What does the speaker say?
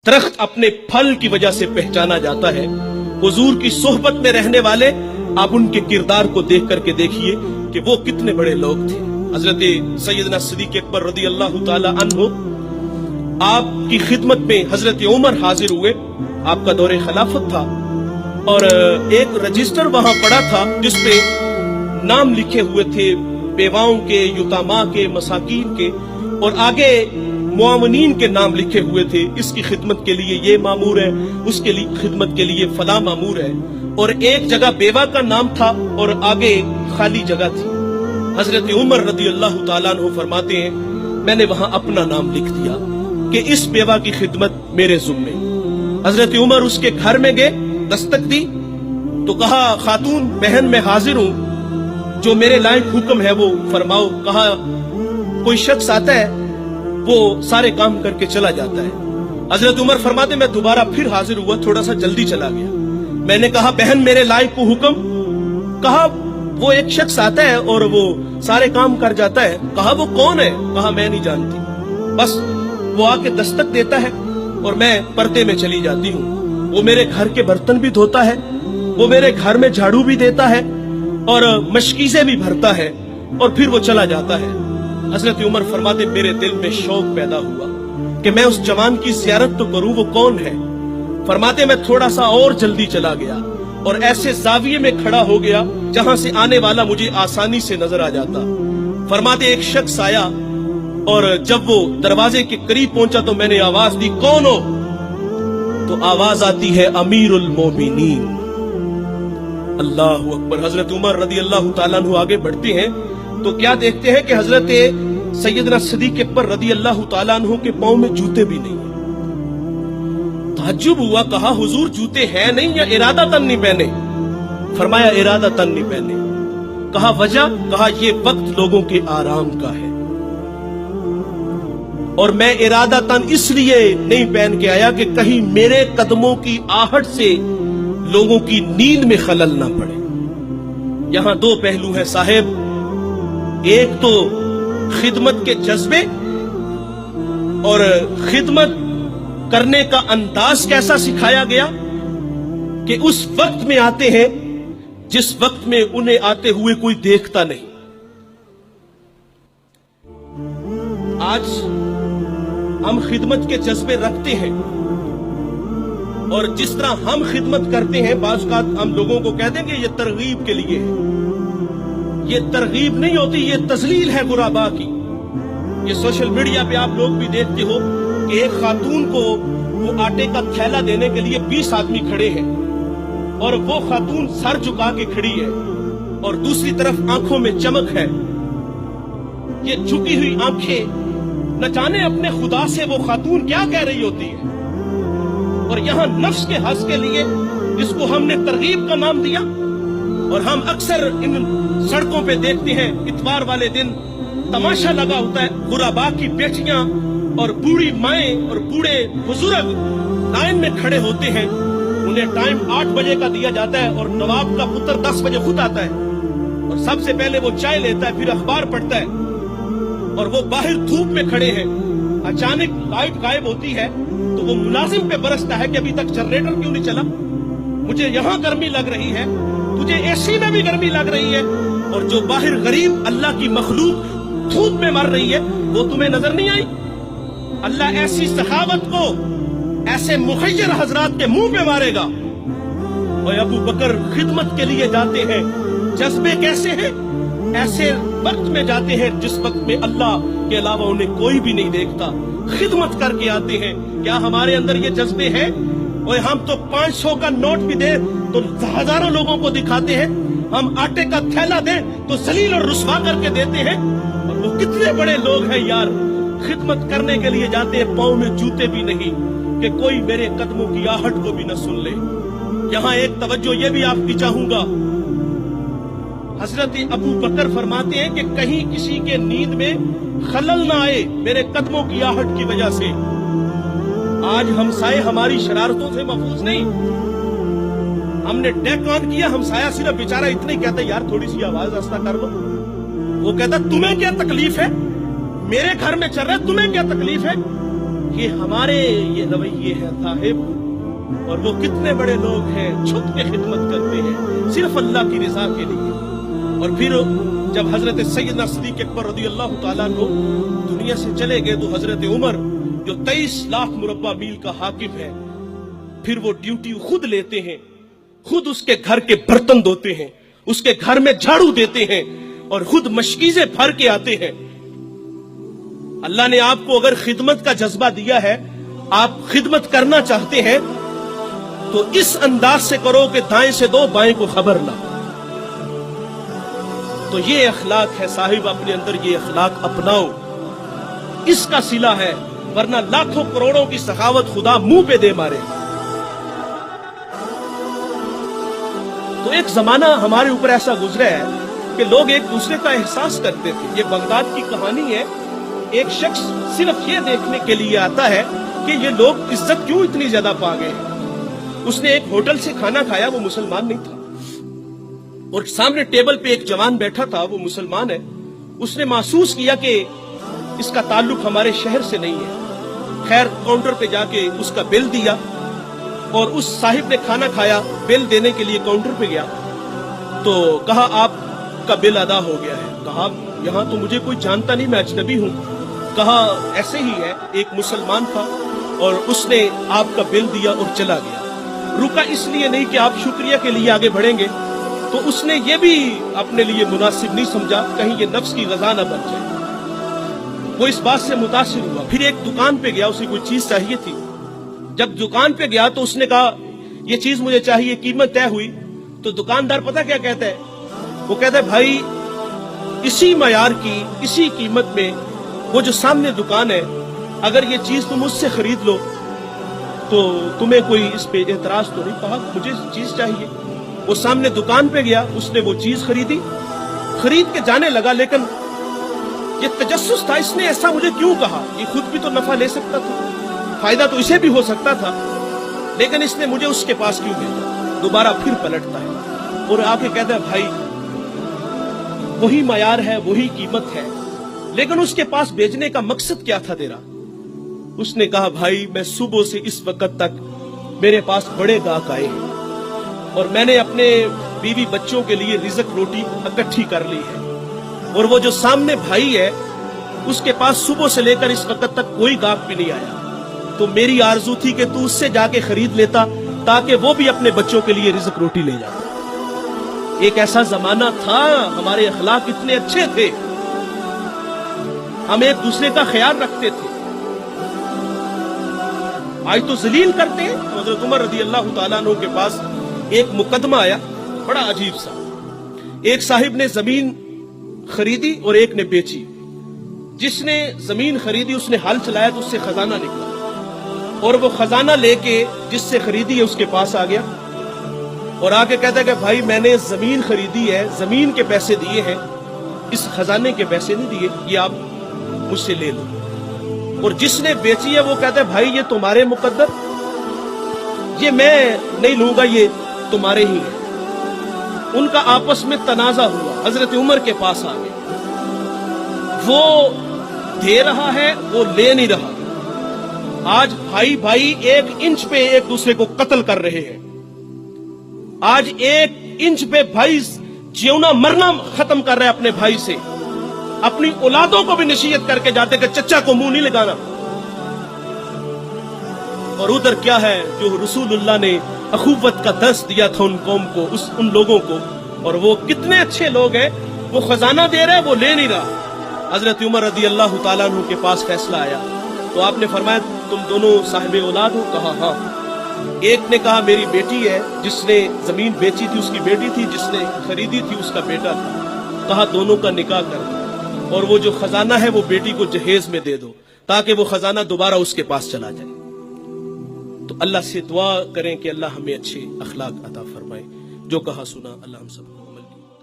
درخت اپنے پھل کی وجہ سے پہچانا جاتا ہے۔ حضور کی صحبت میں رہنے والے آپ ان کے کردار کو دیکھ کر کے دیکھیے کہ وہ کتنے بڑے لوگ تھے۔ حضرت سیدنا صدیق اکبر رضی اللہ تعالی عنہ آپ کی خدمت میں حضرت عمر حاضر ہوئے، آپ کا دور خلافت تھا، اور ایک رجسٹر وہاں پڑا تھا جس پہ نام لکھے ہوئے تھے بیواؤں کے، یتاما کے، مساکین کے، اور آگے معاونین کے نام لکھے ہوئے تھے۔ اس کی خدمت کے لیے یہ مامور ہے، اس کے لیے خدمت کے لیے فلاں مامور ہے، اور ایک جگہ بیوہ کا نام تھا اور آگے خالی جگہ تھی۔ حضرت عمر رضی اللہ تعالیٰ عنہ فرماتے ہیں میں نے وہاں اپنا نام لکھ دیا کہ اس بیوہ کی خدمت میرے ذمے۔ حضرت عمر اس کے گھر میں گئے، دستک دی تو کہا خاتون بہن میں حاضر ہوں، جو میرے لائق حکم ہے وہ فرماؤ۔ کہا کوئی شخص آتا ہے وہ سارے کام کر کے چلا جاتا ہے۔ حضرت عمر فرماتے میں دوبارہ پھر حاضر ہوا، تھوڑا سا جلدی چلا گیا۔ میں نے کہا بہن میرے لائق کو حکم۔ کہا وہ ایک شخص آتا ہے اور وہ سارے کام کر جاتا ہے۔ کہا وہ کون ہے؟ کہا میں نہیں جانتی، بس وہ آ کے دستک دیتا ہے اور میں پردے میں چلی جاتی ہوں۔ وہ میرے گھر کے برتن بھی دھوتا ہے، وہ میرے گھر میں جھاڑو بھی دیتا ہے اور مشکیزیں بھی بھرتا ہے، اور پھر وہ چلا جاتا ہے۔ حضرت عمر فرماتے میرے دل میں شوق پیدا ہوا کہ میں اس جوان کی زیارت تو کروں، وہ کون ہے؟ فرماتے میں تھوڑا سا اور جلدی چلا گیا اور ایسے زاویے میں کھڑا ہو گیا جہاں سے آنے والا مجھے آسانی سے نظر آ جاتا۔ فرماتے ایک شخص آیا اور جب وہ دروازے کے قریب پہنچا تو میں نے آواز دی کون ہو؟ تو آواز آتی ہے امیر المومنین۔ اللہ اکبر۔ حضرت عمر رضی اللہ تعالیٰ عنہ آگے بڑھتے ہیں تو کیا دیکھتے ہیں کہ حضرت سیدنا صدیق اکبر رضی اللہ تعالیٰ عنہ کے پاؤں میں جوتے بھی نہیں ہیں۔ تعجب ہوا، کہا حضور جوتے ہیں نہیں یا ارادتاً نہیں پہنے؟ فرمایا ارادتاً نہیں پہنے۔ کہا وجہ؟ کہا یہ وقت لوگوں کے آرام کا ہے اور میں ارادتاً اس لیے نہیں پہن کے آیا کہ کہیں میرے قدموں کی آہٹ سے لوگوں کی نیند میں خلل نہ پڑے۔ یہاں دو پہلو ہیں صاحب، ایک تو خدمت کے جذبے اور خدمت کرنے کا انداز کیسا سکھایا گیا کہ اس وقت میں آتے ہیں جس وقت میں انہیں آتے ہوئے کوئی دیکھتا نہیں۔ آج ہم خدمت کے جذبے رکھتے ہیں اور جس طرح ہم خدمت کرتے ہیں بعض اوقات ہم لوگوں کو کہہ دیں گے یہ ترغیب کے لیے ہے۔ یہ ترغیب نہیں ہوتی، یہ تذلیل ہے غربا کی۔ یہ سوشل میڈیا پہ آپ لوگ بھی دیکھتے ہو کہ ایک خاتون کو وہ آٹے کا تھیلا دینے کے لیے 20 آدمی کھڑے ہیں اور وہ خاتون سر جھکا کے کھڑی ہے اور دوسری طرف آنکھوں میں چمک ہے۔ یہ جھکی ہوئی آنکھیں نہ جانے اپنے خدا سے وہ خاتون کیا کہہ رہی ہوتی ہے، اور یہاں نفس کے حظ کے لیے جس کو ہم نے ترغیب کا نام دیا۔ اور ہم اکثر ان سڑکوں پہ دیکھتے ہیں اتوار والے دن تماشا لگا ہوتا ہے، غربا کی بیٹیاں اور بوڑھی مائیں اور بوڑھے بزرگ لائن میں کھڑے ہوتے ہیں۔ انہیں ٹائم 8 بجے کا دیا جاتا ہے اور نواب کا پتر 10 بجے خود آتا ہے اور سب سے پہلے وہ چائے لیتا ہے، پھر اخبار پڑھتا ہے، اور وہ باہر دھوپ میں کھڑے ہیں۔ اچانک لائٹ غائب ہوتی ہے تو وہ ملازم پہ برستا ہے کہ ابھی تک جنریٹر کیوں نہیں چلا؟ مجھے یہاں گرمی لگ رہی ہے، تجھے اے سی میں بھی گرمی لگ رہی ہے، اور جو باہر غریب اللہ کی مخلوق دھوپ میں مر رہی ہے وہ تمہیں نظر نہیں آئی؟ اللہ ایسی سخاوت کو ایسے مخیر حضرات کے منہ پہ مارے گا۔ اور ابو بکر خدمت کے لیے جاتے ہیں، جذبے کیسے ہیں؟ ایسے وقت میں جاتے ہیں جس وقت میں اللہ کے علاوہ انہیں کوئی بھی نہیں دیکھتا، خدمت کر کے آتے ہیں۔ کیا ہمارے اندر یہ جذبے ہیں؟ اور ہم تو 500 کا نوٹ بھی دیں تو ہزاروں لوگوں کو دکھاتے ہیں، ہم آٹے کا تھیلا دیں تو ذلیل اور رسوا کر کے دیتے ہیں۔ اور وہ کتنے بڑے لوگ ہیں یار، خدمت کرنے کے لیے جاتے ہیں پاؤں میں جوتے بھی نہیں کہ کوئی میرے قدموں کی آہٹ کو بھی نہ سن لے۔ یہاں ایک توجہ یہ بھی آپ کی چاہوں گا، حضرت ابو بکر فرماتے ہیں کہ کہیں کسی کے نیند میں خلل نہ آئے میرے قدموں کی آہٹ کی وجہ سے۔ آج ہمسائے ہماری شرارتوں سے محفوظ نہیں۔ ہم نے ڈیک آن کیا، ہمسایہ صرف بیچارہ اتنا ہی کہتا ہے یار تھوڑی سی آواز آہستہ کر لو۔ وہ کہتا تمہیں کیا تکلیف ہے؟ میرے گھر میں چل رہا ہے، تمہیں کیا تکلیف ہے؟ کہ ہمارے یہ رویے ہیں صاحب، اور وہ کتنے بڑے لوگ ہیں چھپ کے خدمت کرتے ہیں صرف اللہ کی رضا کے لیے۔ اور پھر جب حضرت سیدنا صدیق اکبر رضی اللہ تعالیٰ عنہ دنیا سے چلے گئے تو حضرت عمر جو 23 لاکھ مربع میل کا حاکم ہے، پھر وہ ڈیوٹی خود لیتے ہیں، خود اس کے گھر کے برتن دھوتے ہیں، اس کے گھر میں جھاڑو دیتے ہیں اور خود مشکیزیں بھر کے آتے ہیں۔ اللہ نے آپ کو اگر خدمت کا جذبہ دیا ہے، آپ خدمت کرنا چاہتے ہیں تو اس انداز سے کرو کہ دائیں سے دو بائیں کو خبر نہ۔ تو یہ اخلاق ہے صاحب، اپنے اندر یہ اخلاق اپناؤ، اس کا صلہ ہے، ورنہ لاکھوں کروڑوں کی سخاوت خدا منہ پہ دے مارے۔ تو ایک زمانہ ہمارے اوپر ایسا گزرا ہے کہ لوگ ایک دوسرے کا احساس کرتے تھے۔ یہ بغداد کی کہانی ہے، ایک شخص صرف یہ دیکھنے کے لیے آتا ہے کہ یہ لوگ عزت کیوں اتنی زیادہ پا گئے ہیں۔ اس نے ایک ہوٹل سے کھانا کھایا، وہ مسلمان نہیں تھا، اور سامنے ٹیبل پہ ایک جوان بیٹھا تھا، وہ مسلمان ہے۔ اس نے محسوس کیا کہ اس کا تعلق ہمارے شہر سے نہیں ہے۔ خیر کاؤنٹر پہ جا کے اس کا بل دیا، اور اس صاحب نے کھانا کھایا، بل دینے کے لیے کاؤنٹر پہ گیا تو کہا آپ کا بل ادا ہو گیا ہے۔ کہا یہاں تو مجھے کوئی جانتا نہیں، میں اجنبی ہوں۔ کہا ایسے ہی ہے، ایک مسلمان تھا اور اس نے آپ کا بل دیا اور چلا گیا۔ رکا اس لیے نہیں کہ آپ شکریہ کے لیے آگے بڑھیں گے، تو اس نے یہ بھی اپنے لیے مناسب نہیں سمجھا کہیں یہ نفس کی غذا نہ بن جائے۔ وہ اس بات سے متاثر ہوا، پھر ایک دکان پہ گیا، اسے کوئی چیز چاہیے تھی۔ جب دکان پہ گیا تو اس نے کہا یہ چیز مجھے چاہیے، قیمت طے ہوئی تو دکاندار پتہ کیا کہتا ہے؟ وہ کہتا ہے بھائی اسی معیار کی، اسی قیمت میں وہ جو سامنے دکان ہے، اگر یہ چیز تم اس سے خرید لو تو تمہیں کوئی اس پہ اعتراض تو نہیں؟ کہا مجھے چیز چاہیے۔ وہ سامنے دکان پہ گیا، اس نے وہ چیز خریدی، خرید کے جانے لگا، لیکن یہ تجسس تھا، اس نے ایسا مجھے کیوں کہا؟ یہ خود بھی تو نفع لے سکتا تھا، فائدہ تو اسے بھی ہو سکتا تھا، لیکن اس نے مجھے اس کے پاس کیوں بھیجا؟ دوبارہ پھر پلٹتا ہے اور آ کے کہتا ہے بھائی وہی معیار ہے، وہی قیمت ہے، لیکن اس کے پاس بھیجنے کا مقصد کیا تھا تیرا؟ اس نے کہا بھائی میں صبح سے اس وقت تک میرے پاس بڑے گاہک آئے ہیں اور میں نے اپنے بیوی بچوں کے لیے رزق روٹی اکٹھی کر لی ہے، اور وہ جو سامنے بھائی ہے اس کے پاس صبح سے لے کر اس وقت تک کوئی گاہک بھی نہیں آیا، تو میری آرزو تھی کہ تو اس سے جا کے خرید لیتا تاکہ وہ بھی اپنے بچوں کے لیے رزق روٹی لے جاتا۔ ایک ایسا زمانہ تھا، ہمارے اخلاق اتنے اچھے تھے، ہم ایک دوسرے کا خیال رکھتے تھے۔ آج تو ذلیل کرتے ہیں۔ حضرت عمر رضی اللہ تعالیٰ عنہ کے پاس ایک مقدمہ آیا بڑا عجیب سا۔ ایک صاحب نے زمین خریدی اور ایک نے بیچی۔ جس نے زمین خریدی اس نے ہل چلایا تو اس سے خزانہ نکلا، اور وہ خزانہ لے کے جس سے خریدی ہے اس کے پاس آ گیا اور آ کے کہتا ہے کہ بھائی میں نے زمین خریدی ہے، زمین کے پیسے دیے ہیں، اس خزانے کے پیسے نہیں دیے، یہ آپ مجھ سے لے لو۔ اور جس نے بیچی ہے وہ کہتا ہے بھائی یہ تمہارے مقدر، یہ میں نہیں لوں گا، یہ تمہارے ہی ہے۔ ان کا آپس میں تنازع ہوا، حضرت عمر کے پاس آ گئے، وہ دے رہا ہے وہ لے نہیں رہا۔ آج بھائی بھائی ایک انچ پہ ایک دوسرے کو قتل کر رہے ہیں، آج ایک انچ پہ بھائی جیونا مرنا ختم کر رہے ہیں اپنے بھائی سے، اپنی اولادوں کو بھی نصیحت کر کے جاتے کہ چچا کو منہ نہیں لگانا۔ اور ادھر کیا ہے جو رسول اللہ نے اخوت کا درس دیا تھا ان قوم کو، ان لوگوں کو، اور وہ کتنے اچھے لوگ ہیں، وہ خزانہ دے رہے وہ لے نہیں رہا۔ حضرت عمر رضی اللہ تعالیٰ عنہ کے پاس فیصلہ آیا تو آپ نے فرمایا تم دونوں صاحب اولاد ہو؟ کہا ہاں۔ ایک نے کہا میری بیٹی ہے، جس نے زمین بیچی تھی اس کی بیٹی تھی، جس نے خریدی تھی اس کا بیٹا تھا۔ کہا دونوں کا نکاح کر دو، اور وہ جو خزانہ ہے وہ بیٹی کو جہیز میں دے دو تاکہ وہ خزانہ دوبارہ اس کے پاس چلا جائے۔ تو اللہ سے دعا کریں کہ اللہ ہمیں اچھے اخلاق عطا فرمائے۔ جو کہا سنا اللہ ہم سب